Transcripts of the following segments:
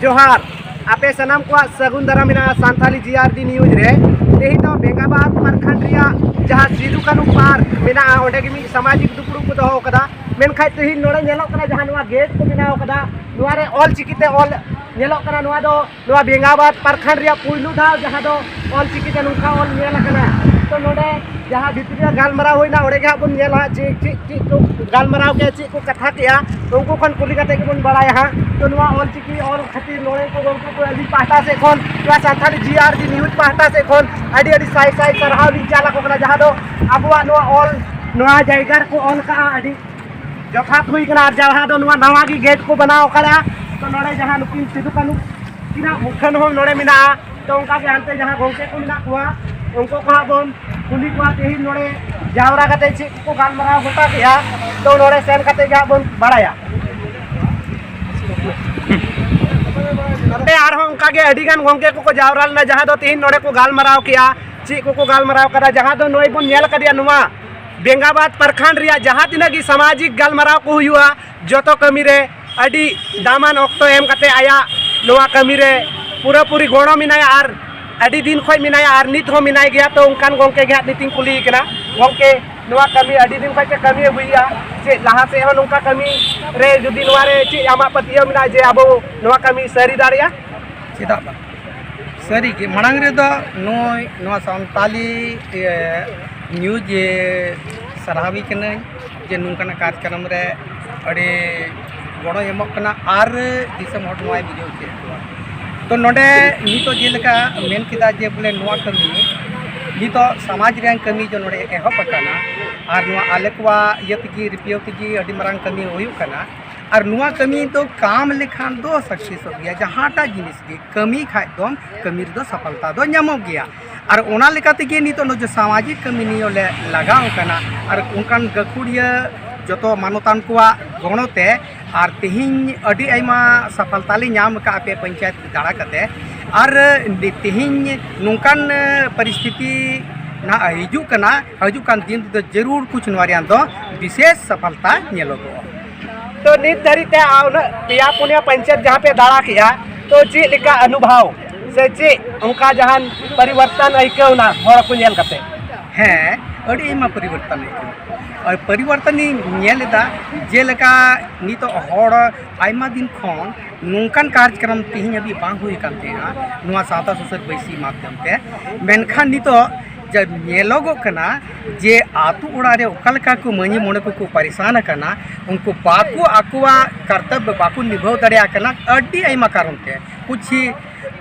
जोहार आपे सनाम को सगुन दारामिना सानथाली जीआरडी न्यूज रे तेही तो बेंगाबाद प्रखंड रिया जहां सिदु कानू पार्क मेना ओडे गी सामाजिक दुपुरु को दोहो कदा मेनखाय तेही नोडे नेलो कना जहां नुआ गेट को बनाव कदा नुआ रे ऑल चिकिते ऑल नेलो कना नुआ दो नुआ बेंगाबाद प्रखंड रिया पुइलु धा जहां दो ऑल चिकिते नुखा ऑल नेल कना तो नोडे जहां भितरिया गालमराव होइना ओडे गे बन नेला ची को गालमराव के ची को कथा किया उनको खन कुली कते के बन बड़ाया हां तो नुआ ऑल चिकी ऑल खातिर नोडे को गोंको को अली पाहटा से कोन नुआ सानथाली जीआरडी न्यूज पाहटा से कोन अडी अडी साई साई सरहाव ली चाला को कना जहां दो अबुआ नुआ ऑल नुआ जायगा को ऑल का अडी जफात हुई कना जहां दो नुआ नवा की गेट को बनाव करा तो नोडे जहां नुकिन सिदु कानू किना मुखन हो नोडे मिना तो उनका के अंते जहां गोंके को मिना कुआ उनको कहा बोन कुली को तेही नोडे जावरा कते ची को गालमराव गोटा किया तो नोडे सेन कते जा बोन बड़ाया आर हो उनका के अडिगान गोंके को जावरा ना जहां दो तेही नोडे को गालमराव किया ची को गालमराव करा जहां दो नोई बोन नेल कदिया नुआ बेंगाबाद प्रखंड रिया जहां तिना की सामाजिक गालमराव को हुआ जोतो कमी रे अडी दामान ऑक्टो एम कते आया नुआ कमी रे पूरा पूरी गोणो मिनाया आर अड़ी दिन खोई मिनाया आर नित हो मिनाय गया तो उनकान गोंके गया नितिन कुली कना गोंके नुआ कमी अड़ी दिन खोई के कमी हुईया जे लहा से हो नुका कमी रे जुदी नुआ रे ची आमा पतियो मिना जे अबो नुआ कमी सरी दारिया चेदा बा सरी के मणांग रे दो नोय नुआ सानताली न्यूज सरहावी कने जे नुकना कार्यक्रम रे अड़े गणो एमक कना आर दिसम हट नुआय बुझो के तो नोडे नितो जेलका मेन किदा जे बोले नुआ कमी नितो समाज रे कमी जो नोडे एहब कना आर नुआ आलेकवा यतगी रिपियोतगी अडी मरांग कमी होयु कना और नुआ कमी तो काम लेखान दो सक्सेस हो गया जहांटा जिनिस के कमी खाय दो कमी दो सफलता दो ᱧᱟᱢᱚ गया और ओना लेकाते के नितो नो जो सामाजिक कमी नियो ले लगाव कना और उनकान गखुड़िया जो मानोतान को गणोते और तेहिं अडी आयमा सफलता ले ᱧᱟᱢ का पे पंचायत दाड़ा कते और तेहिं नुकान परिस्थिति ना हिजू कना हजू कान दिन तो जरूर कुछ नवारियान दो विशेष सफलता नेलोगो तो नित धरिते पिया पुनिया पंचायत जहां पे दाड़ा किया तो ची लिका अनुभव से ची उनका जहां परिवर्तन आइकौना होर को नेल कते हैं अडी आयमा परिवर्तन और परिवर्तन नेलेदा जेलका नितो होड़ आयमा दिन खन नुकान कार्यक्रम तेहिं अभी बांग हुई कानते नुआ सावता सुसर बैसी माध्यम ते मेनखान नितो जब नेलोगो कना जे आतु उड़ा रे ओकालका को मनी मोने को परेशान कना उनको बाकू आकुआ कर्तव्य बाकू निभाव दड़िया कना अडी आयमा कारण ते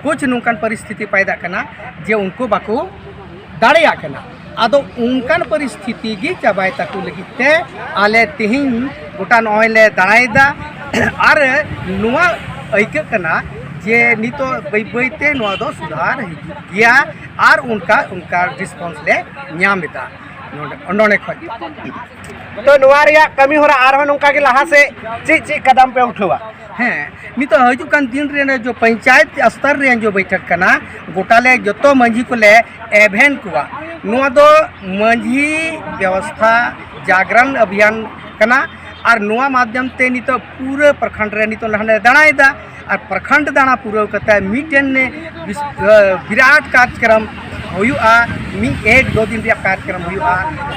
कुछ नुकान परिस्थिति पैदा कना जे उनको बाकू दड़िया कना आदो उनकान परिस्थिति गी चाबाय ताकू लगिते आले तेहिं गोटा नॉयले दाड़ायदा और नुआ ऐके कना जे नितो बै बैते नुआ दो सुधार गया और उनका रिस्पांस ले ᱧᱟᱢᱮदा नोडे खय तो नुआ रिया कमी होरा आरो नुका के लहा से ची कदम पे उठवा हैं नितो हजू कान दिन रे जो पंचायत स्तर रे जो बैठक कना गोटाले जतो मंझी को ले एवेंट कुआ नुआ दो मंझी व्यवस्था जागरण अभियान कना और नुआ माध्यम ते नितो पूरे प्रखंड रे नितो लहने दाणायदा और प्रखंड दाणा पूरा कते मीटेन विराट कार्यक्रम हुआ मी एक दो दिन रे कार्यक्रम हुआ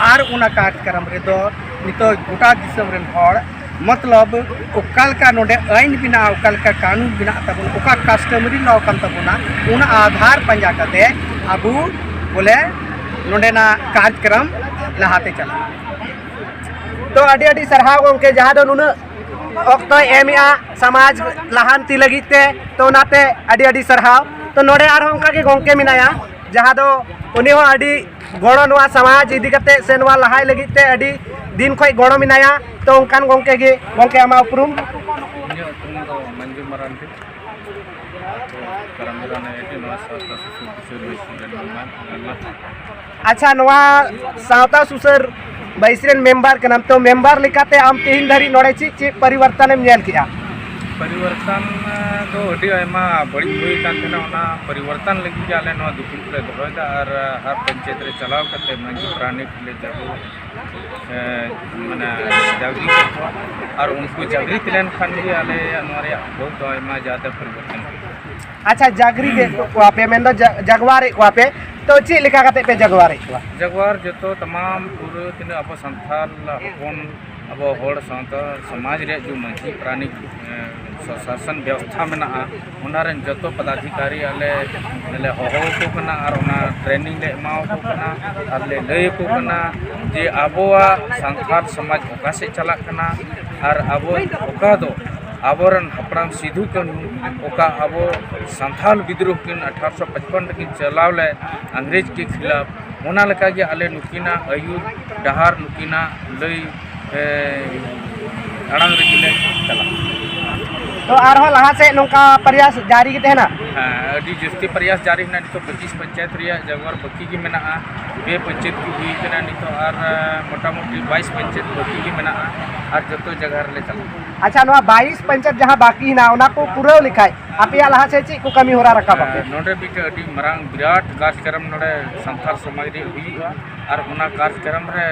और उना कार्यक्रम रे दो नितो गोटा दिसम रेन हड़ मतलब ओकालका नोडे आईन बिना ओकालका कानून बिना तबन ओका कस्टमरी लॉ कान तबना उना आधार पंजा कते अबू बोले नोडेना कार्यक्रम लहाते चला तो अडी अडी सरहाव गोंके जहां दो नुन ऑक्टो एमया समाज लहानती लगिते तो नाते अडी अडी सरहाव तो नोडे आर उनका के गोंके मिनाया जहां दो उनी हो अडी गणो नुआ समाज इदी कते से नुआ लहाय लगिते अडी दिन खोई गणो मिनाया तो उनकान गोंके गे गोंके आमा उपरुम मंजू मरांडी अच्छा नुआ सावता सुसर बैसरेन मेंबर के नाम तो मेंबर लिकाते आम तीन धरी नोड़े ची परिवर्तन नेल किया परिवर्तन दो अड़ी आयमा बड़ी हुई कान थे ना परिवर्तन लगी के आले नवा दुपुर ले दोहदा और हर पंचायत रे चलाव करते मंजू प्राणी ले जागो माने जागृत और उनको जागृत लेन खान भी आले हमारे बहुत आयमा ज़्यादा परिवर्तन अच्छा जागृत को पे मेन दो जगवार को पे तो ची लिखा करते पे जगवार को जगवार जो तो तमाम पूरे तीन अब संथाल अपन अब होड़ सावता समाज रे जो मंजी प्राणी शासन व्यवस्था में उनारे जतो पदाधिकारी आले ले होहो को कना और उना ट्रेनिंग ले एमाओ को कना और ले लय को कना जे आबोआ संथाल समाज ओका से चला कना और आबो ओका दो आबोरन हपराम सिधु कानू ओका आबो संथाल विद्रोह किन 1855 किन चलाव ले अंग्रेज के खिलाफ ओना लका के आले नुकिना अयुर डहार नुकिना लय अड़ंग रे चला तो आरो लहा से नोका प्रयास जारी के ना अभी जस्ती प्रयास जारी है तो 25 पंचायत रिया जगवार बकी की मेना बे पंचायत की हुई कना नितो और मोटा मोटी 22 पंचायत बकी की मेना और जतो जगह ले चला अच्छा नोआ 22 पंचायत जहां बाकी ना उना को पूरा लिखाय आपे लहा से ची को कमी हो रहा रखा बाके नोडे बीट अभी मरांग विराट कार्यक्रम नोडे संथाल समाज रे हुई और उना कार्यक्रम रे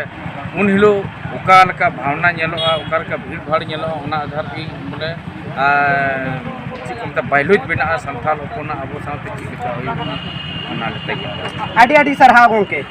उन हिलो ओकाल का भावना नेलोआ ओकाल का भीड़ भाड़ नेलोआ उना आधार की माने चिकमता बाइलोज बिना संथाल होना अब साथ चिकित्सा हुई उना लेते आडी आडी सरहा गोंके